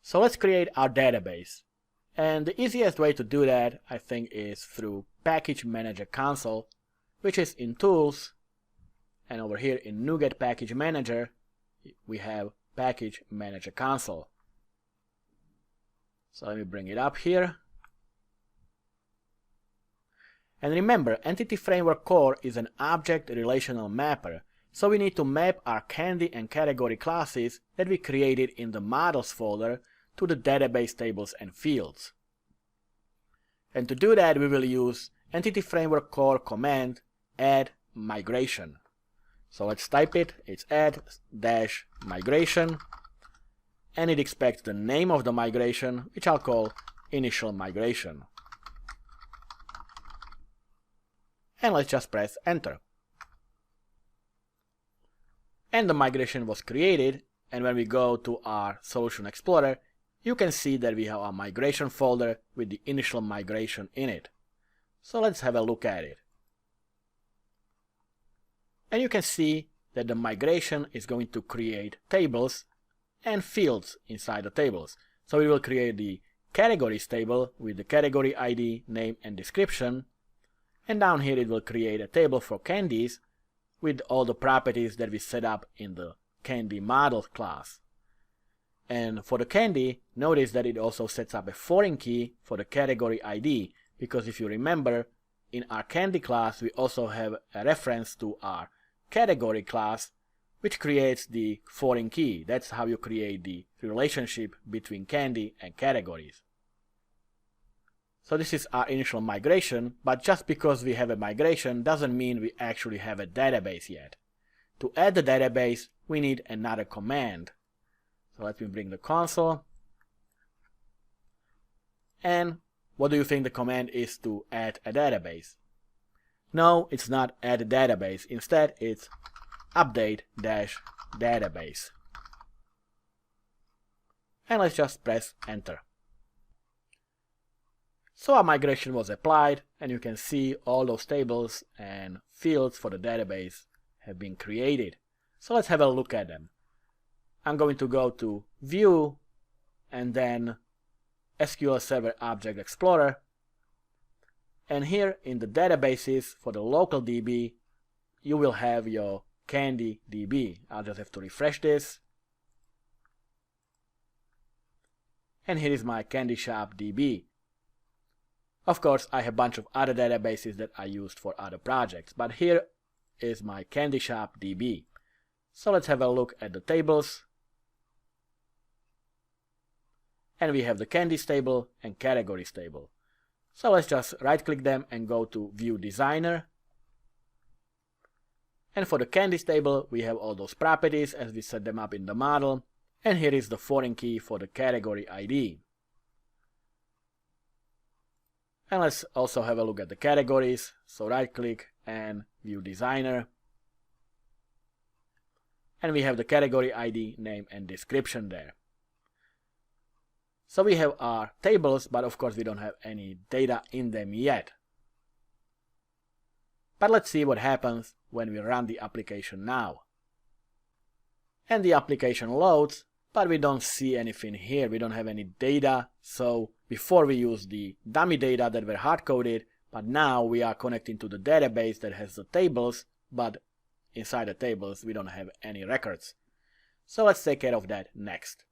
So let's create our database. And the easiest way to do that, I think, is through Package Manager console, which is in Tools, and over here in NuGet Package Manager, we have Package Manager console. So let me bring it up here. And remember, Entity Framework Core is an object relational mapper, so we need to map our Candy and Category classes that we created in the Models folder to the database tables and fields. And to do that, we will use Entity Framework Core command add migration. So let's type it. It's add-migration, and it expects the name of the migration, which I'll call initial migration. And let's just press enter. And the migration was created, and when we go to our Solution Explorer, you can see that we have a migration folder with the initial migration in it. So let's have a look at it. And you can see that the migration is going to create tables and fields inside the tables. So we will create the categories table with the category ID, name and description. And down here it will create a table for candies with all the properties that we set up in the candy model class. And for the candy, notice that it also sets up a foreign key for the category ID, because if you remember, in our candy class we also have a reference to our category class, which creates the foreign key. That's how you create the relationship between candy and categories. So this is our initial migration, but just because we have a migration doesn't mean we actually have a database yet. To add the database, we need another command. So let me bring the console. And what do you think the command is to add a database? No, it's not add a database. Instead, it's update-database. And let's just press enter. So our migration was applied, and you can see all those tables and fields for the database have been created. So let's have a look at them. I'm going to go to View and then SQL Server Object Explorer. And here in the databases for the local DB, you will have your Candy DB. I'll just have to refresh this. And here is my Candy Shop DB. Of course, I have a bunch of other databases that I used for other projects, but here is my Candy Shop DB. So let's have a look at the tables. And we have the candies table and categories table. So let's just right click them and go to View Designer. And for the candies table, we have all those properties as we set them up in the model. And here is the foreign key for the category ID. And let's also have a look at the categories. So right click and View Designer. And we have the category ID, name and description there. So we have our tables, but of course we don't have any data in them yet. But let's see what happens when we run the application now. And the application loads, but we don't see anything here. We don't have any data. So before we used the dummy data that were hard-coded, but now we are connecting to the database that has the tables, but inside the tables we don't have any records. So let's take care of that next.